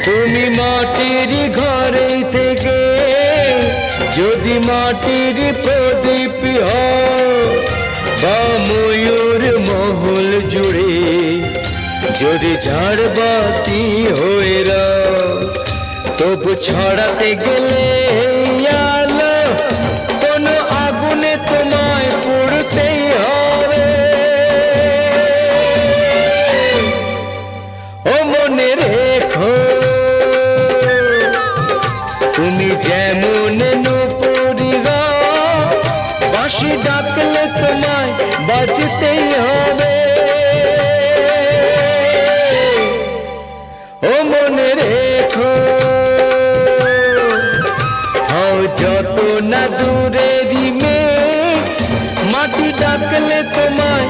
তুমি মাটির ঘরে থেকে যদি মাটির প্রদীপ হও, বা ময়ূর মহল জুড়ে যদি ঝাড়বাতি হয়ে রাও, তবু ছড়াতে গেলে আলো কোনো আগুনে তোমায় পুড়তেই হবে। ও মনে রেখো, তুমি যেমন নূপুরি গাও, বাঁশি ডাকলে তোমায় বাজতেই হবে। ও মনে রেখো, হও যত না দূরেরই মেয়ে, মাটি ডাকলে তোমায়